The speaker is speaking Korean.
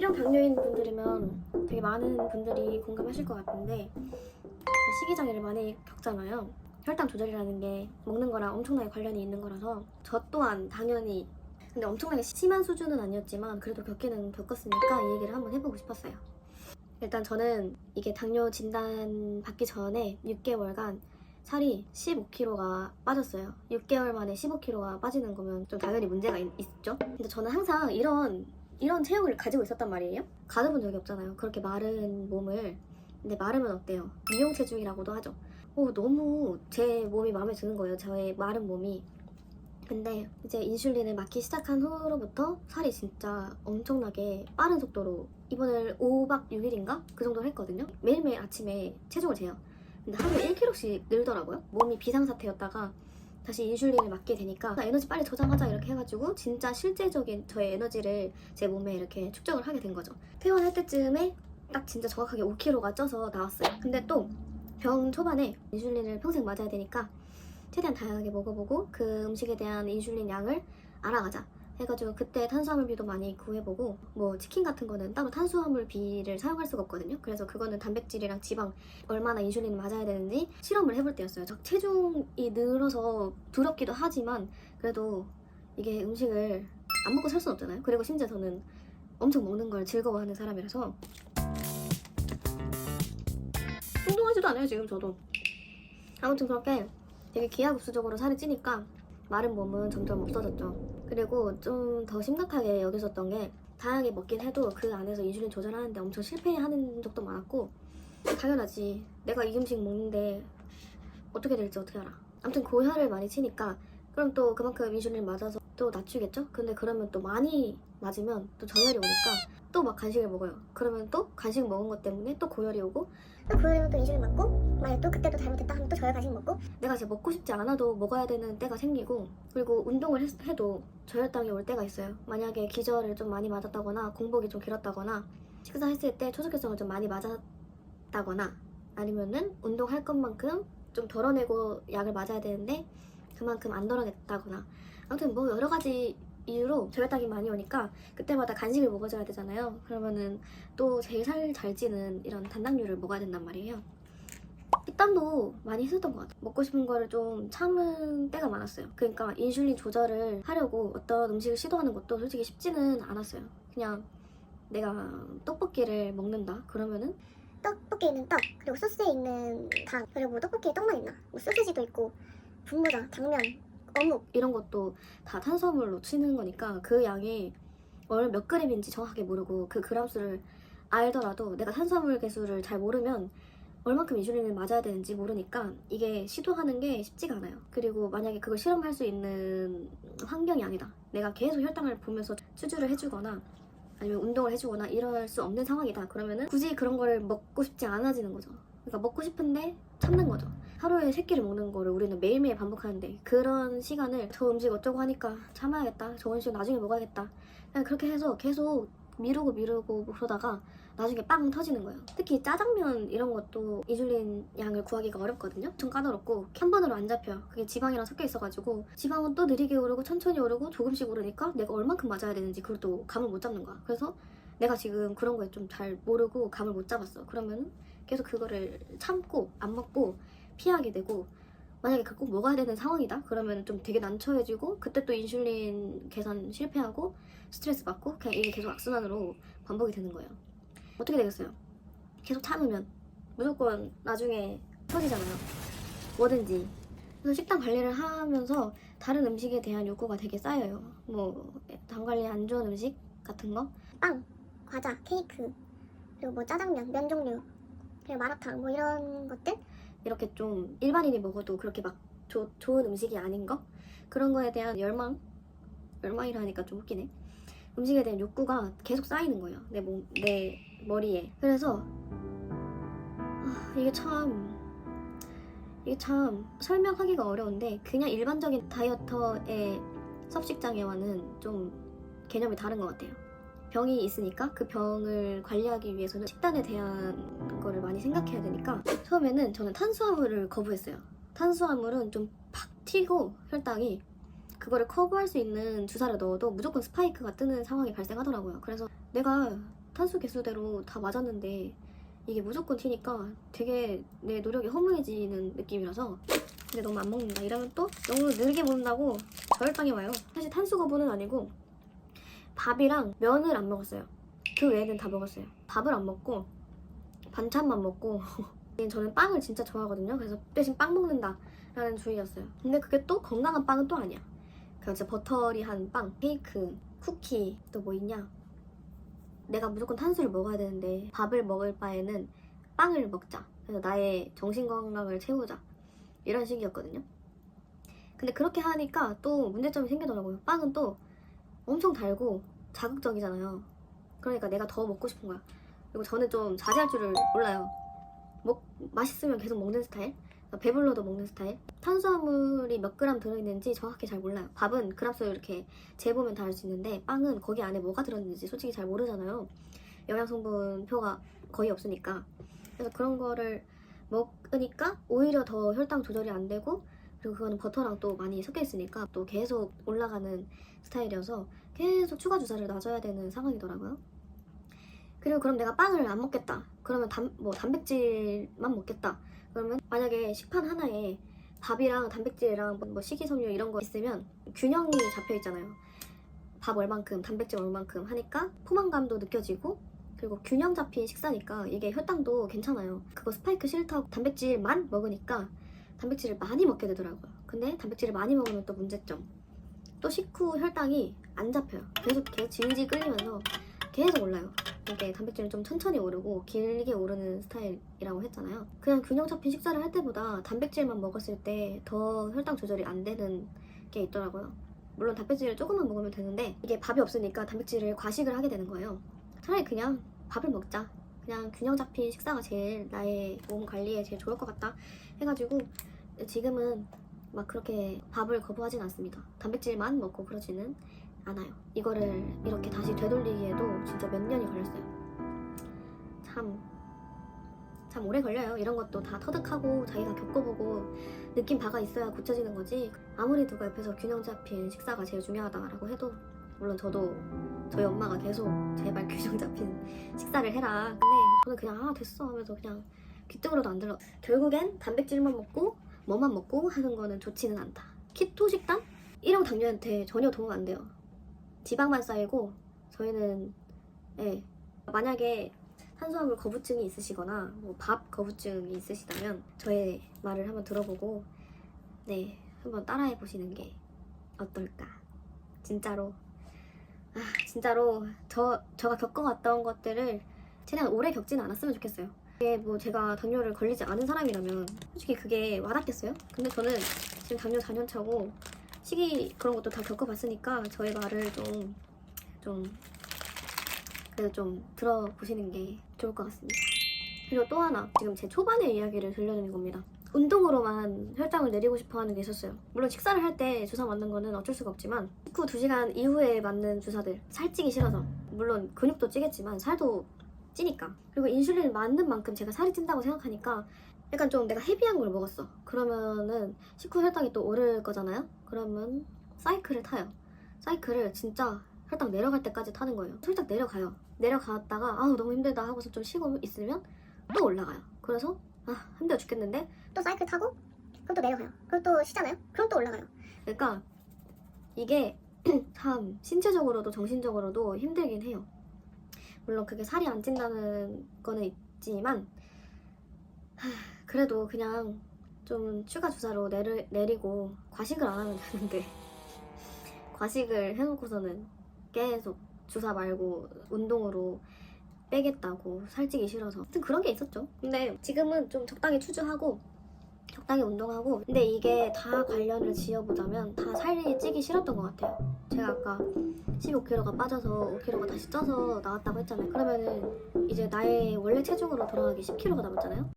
혈당 당뇨인 분들이면 되게 많은 분들이 공감하실 것 같은데 식이장애를 많이 겪잖아요. 혈당 조절이라는 게 먹는 거랑 엄청나게 관련이 있는 거라서 저 또한 당연히 근데 엄청나게 심한 수준은 아니었지만 그래도 겪기는 겪었으니까 이 얘기를 한번 해보고 싶었어요. 일단 저는 이게 당뇨 진단 받기 전에 6개월간 살이 15kg가 빠졌어요. 6개월 만에 15kg가 빠지는 거면 좀 당연히 문제가 있죠. 근데 저는 항상 이런 체형을 가지고 있었단 말이에요. 가져본 적이 없잖아요. 그렇게 마른 몸을. 근데 마르면 어때요? 미용 체중이라고도 하죠. 너무 제 몸이 마음에 드는 거예요. 저의 마른 몸이. 근데 이제 인슐린을 맞기 시작한 후로부터 살이 진짜 엄청나게 빠른 속도로 입원을 5박 6일인가? 그 정도를 했거든요. 매일매일 아침에 체중을 재요. 근데 하루에 1kg씩 늘더라고요. 몸이 비상사태였다가 다시 인슐린을 맞게 되니까 에너지 빨리 저장하자 이렇게 해가지고 진짜 실제적인 저의 에너지를 제 몸에 이렇게 축적을 하게 된 거죠. 퇴원할 때쯤에 딱 진짜 정확하게 5kg가 쪄서 나왔어요. 근데 또 병 초반에 인슐린을 평생 맞아야 되니까 최대한 다양하게 먹어보고 그 음식에 대한 인슐린 양을 알아가자 해가지고 그때 탄수화물비도 많이 구해보고 뭐 치킨 같은 거는 따로 탄수화물비를 사용할 수가 없거든요. 그래서 그거는 단백질이랑 지방 얼마나 인슐린을 맞아야 되는지 실험을 해볼 때였어요. 체중이 늘어서 두렵기도 하지만 그래도 이게 음식을 안 먹고 살 수는 없잖아요. 그리고 심지어 저는 엄청 먹는 걸 즐거워하는 사람이라서 뚱뚱하지도 않아요 지금 저도. 아무튼 그렇게 되게 기하급수적으로 살이 찌니까 마른 몸은 점점 없어졌죠. 그리고 좀 더 심각하게 여겼었던 게 다양하게 먹긴 해도 그 안에서 인슐린 조절하는데 엄청 실패하는 적도 많았고 당연하지. 내가 이 음식 먹는데 어떻게 될지 어떻게 알아. 아무튼 고혈을 많이 치니까 그럼 또 그만큼 인슐린 맞아서 또 낮추겠죠? 근데 그러면 또 많이 맞으면 또 저혈이 오니까 또 막 간식을 먹어요. 그러면 또 간식 먹은 것 때문에 또 고혈이 오고 또 고혈이면 또 인슐린 맞고 만약 또 그때도 잘못됐다 하면 또 저혈 간식 먹고 내가 진짜 먹고 싶지 않아도 먹어야 되는 때가 생기고 그리고 운동을 해도 저혈당이 올 때가 있어요. 만약에 기저를 좀 많이 맞았다거나 공복이 좀 길었다거나 식사했을 때 초석혈성을 좀 많이 맞았다거나 아니면은 운동할 것만큼 좀 덜어내고 약을 맞아야 되는데 그만큼 안 덜어냈다거나 아무튼 뭐 여러 가지 이유로 저혈당이 많이 오니까 그때마다 간식을 먹어줘야 되잖아요. 그러면은 또 제일 살 잘 찌는 이런 단당류를 먹어야 된단 말이에요. 식단도 많이 했었던 것 같아요. 먹고 싶은 거를 좀 참은 때가 많았어요. 그러니까 인슐린 조절을 하려고 어떤 음식을 시도하는 것도 솔직히 쉽지는 않았어요. 그냥 내가 떡볶이를 먹는다 그러면은 떡볶이에 있는 떡 그리고 소스에 있는 당 그리고 떡볶이에 떡만 있나 뭐 소시지도 있고 분모자, 당면, 어묵 이런 것도 다 탄수화물로 치는 거니까 그 양이 몇 그램인지 정확하게 모르고 그 그램수를 알더라도 내가 탄수화물 개수를 잘 모르면 얼만큼 인슐린을 맞아야 되는지 모르니까 이게 시도하는 게 쉽지가 않아요. 그리고 만약에 그걸 실험할 수 있는 환경이 아니다. 내가 계속 혈당을 보면서 추주를 해주거나 아니면 운동을 해주거나 이럴 수 없는 상황이다. 그러면은 굳이 그런 거를 먹고 싶지 않아지는 거죠. 그러니까 먹고 싶은데 참는 거죠. 하루에 3끼를 먹는 거를 우리는 매일매일 반복하는데 그런 시간을 저 음식 어쩌고 하니까 참아야겠다. 저 음식 나중에 먹어야겠다. 그냥 그렇게 해서 계속 미루고 그러다가 나중에 빵 터지는 거예요. 특히 짜장면 이런 것도 인슐린 양을 구하기가 어렵거든요. 좀 까다롭고 한 번으로 안 잡혀요. 그게 지방이랑 섞여 있어가지고 지방은 또 느리게 오르고 천천히 오르고 조금씩 오르니까 내가 얼만큼 맞아야 되는지 그걸 또 감을 못 잡는 거야. 그래서 내가 지금 그런 거에 좀 잘 모르고 감을 못 잡았어. 그러면 계속 그거를 참고 안 먹고 피하게 되고 만약에 그걸 꼭 먹어야 되는 상황이다? 그러면 좀 되게 난처해지고 그때 또 인슐린 계산 실패하고 스트레스 받고 그냥 이게 계속 악순환으로 반복이 되는 거예요. 어떻게 되겠어요? 계속 참으면 무조건 나중에 터지잖아요. 뭐든지. 그래서 식단 관리를 하면서 다른 음식에 대한 욕구가 되게 쌓여요. 뭐 당 관리 안 좋은 음식 같은 거? 빵, 과자, 케이크, 그리고 뭐 짜장면, 면 종류, 그리고 마라탕 뭐 이런 것들? 이렇게 좀 일반인이 먹어도 그렇게 막 좋은 음식이 아닌 거? 그런 거에 대한 열망이라 하니까 좀 웃기네. 음식에 대한 욕구가 계속 쌓이는 거예요. 내 머리에. 그래서 이게 참 설명하기가 어려운데 그냥 일반적인 다이어터의 섭식장애와는 좀 개념이 다른 것 같아요. 병이 있으니까 그 병을 관리하기 위해서는 식단에 대한 거를 많이 생각해야 되니까 처음에는 저는 탄수화물을 거부했어요. 탄수화물은 좀 팍 튀고 혈당이 그거를 커버할 수 있는 주사를 넣어도 무조건 스파이크가 뜨는 상황이 발생하더라고요. 그래서 내가 탄수 개수대로 다 맞았는데 이게 무조건 튀니까 되게 내 노력이 허무해지는 느낌이라서 근데 너무 안 먹는다 이러면 또 너무 느리게 먹는다고 저혈당이 와요. 사실 탄수 거부는 아니고 밥이랑 면을 안 먹었어요. 그 외에는 다 먹었어요. 밥을 안 먹고 반찬만 먹고 저는 빵을 진짜 좋아하거든요. 그래서 대신 빵 먹는다 라는 주의였어요. 근데 그게 또 건강한 빵은 또 아니야. 그냥 진짜 버터리한 빵, 케이크, 쿠키 또 뭐 있냐. 내가 무조건 탄수를 먹어야 되는데 밥을 먹을 바에는 빵을 먹자. 그래서 나의 정신건강을 채우자. 이런 식이었거든요. 근데 그렇게 하니까 또 문제점이 생기더라고요. 빵은 또 엄청 달고 자극적이잖아요. 그러니까 내가 더 먹고 싶은 거야. 그리고 저는 좀 자제할 줄을 몰라요. 맛있으면 계속 먹는 스타일? 배불러도 먹는 스타일? 탄수화물이 몇 그램 들어있는지 정확히 잘 몰라요. 밥은 그램수 이렇게 재보면 다 알 수 있는데 빵은 거기 안에 뭐가 들어있는지 솔직히 잘 모르잖아요. 영양성분표가 거의 없으니까. 그래서 그런 거를 먹으니까 오히려 더 혈당 조절이 안 되고 그리고 그거는 버터랑 또 많이 섞여 있으니까 또 계속 올라가는 스타일이어서 계속 추가 주사를 놔줘야 되는 상황이더라고요. 그리고 그럼 내가 빵을 안 먹겠다. 그러면 단백질만 먹겠다. 그러면 만약에 식판 하나에 밥이랑 단백질이랑 뭐 식이섬유 이런 거 있으면 균형이 잡혀 있잖아요. 밥 얼만큼, 단백질 얼만큼 하니까 포만감도 느껴지고 그리고 균형 잡힌 식사니까 이게 혈당도 괜찮아요. 그거 스파이크 싫다고 단백질만 먹으니까 단백질을 많이 먹게 되더라고요. 근데 단백질을 많이 먹으면 또 문제점. 또 식후 혈당이 안 잡혀요. 계속 질질 끌리면서 계속 올라요. 이게 단백질은 좀 천천히 오르고 길게 오르는 스타일이라고 했잖아요. 그냥 균형 잡힌 식사를 할 때보다 단백질만 먹었을 때 더 혈당 조절이 안 되는 게 있더라고요. 물론 단백질을 조금만 먹으면 되는데 이게 밥이 없으니까 단백질을 과식을 하게 되는 거예요. 차라리 그냥 밥을 먹자. 그냥 균형 잡힌 식사가 제일 나의 몸 관리에 제일 좋을 것 같다 해가지고 지금은 막 그렇게 밥을 거부하진 않습니다. 단백질만 먹고 그러지는 않아요. 이거를 이렇게 다시 되돌리기에도 진짜 몇 년이 걸렸어요. 참 오래 걸려요. 이런 것도 다 터득하고 자기가 겪어보고 느낀 바가 있어야 고쳐지는 거지. 아무리 누가 옆에서 균형 잡힌 식사가 제일 중요하다라고 해도 물론 저희 엄마가 계속 제발 균형 잡힌 식사를 해라. 근데 저는 그냥 됐어 하면서 그냥 귀등으로도 안 들어. 결국엔 단백질만 먹고 뭐만 먹고 하는 거는 좋지는 않다. 키토 식단? 1형 당뇨한테 전혀 도움 안 돼요. 지방만 쌓이고 저희는 만약에 탄수화물 거부증이 있으시거나 뭐 밥 거부증이 있으시다면 저의 말을 한번 들어보고 한번 따라해 보시는 게 어떨까. 진짜로 저가 겪어왔던 것들을 최대한 오래 겪지는 않았으면 좋겠어요. 이게 뭐 제가 당뇨를 걸리지 않은 사람이라면 솔직히 그게 와닿겠어요? 근데 저는 지금 당뇨 4년 차고 시기 그런 것도 다 겪어봤으니까 저의 말을 그래도 좀 들어보시는 게 좋을 것 같습니다. 그리고 또 하나 지금 제 초반의 이야기를 들려드리는 겁니다. 운동으로만 혈당을 내리고 싶어 하는 게 있었어요. 물론 식사를 할 때 주사 맞는 거는 어쩔 수가 없지만 식후 2시간 이후에 맞는 주사들 살찌기 싫어서 물론 근육도 찌겠지만 살도 찌니까 그리고 인슐린을 맞는 만큼 제가 살이 찐다고 생각하니까 약간 좀 내가 헤비한 걸 먹었어. 그러면은 식후 혈당이 또 오를 거잖아요. 그러면 사이클을 타요. 사이클을 진짜 혈당 내려갈 때까지 타는 거예요. 살짝 내려가요. 내려갔다가 너무 힘들다 하고서 좀 쉬고 있으면 또 올라가요. 그래서 힘들어 죽겠는데 또 사이클 타고 그럼 또 내려가요. 그럼 또 쉬잖아요. 그럼 또 올라가요. 그러니까 이게 참 신체적으로도 정신적으로도 힘들긴 해요. 물론 그게 살이 안 찐다는 거는 있지만 그래도 그냥 좀 추가 주사로 내리고 과식을 안 하면 되는데 과식을 해놓고서는 계속 주사 말고 운동으로 빼겠다고 살찌기 싫어서 하여튼 그런 게 있었죠. 근데 지금은 좀 적당히 추주하고 적당히 운동하고 근데 이게 다 관련을 지어보자면 다 살이 찌기 싫었던 것 같아요. 제가 아까 15kg가 빠져서 5kg가 다시 쪄서 나왔다고 했잖아요. 그러면은 이제 나의 원래 체중으로 돌아가기 10kg가 남았잖아요.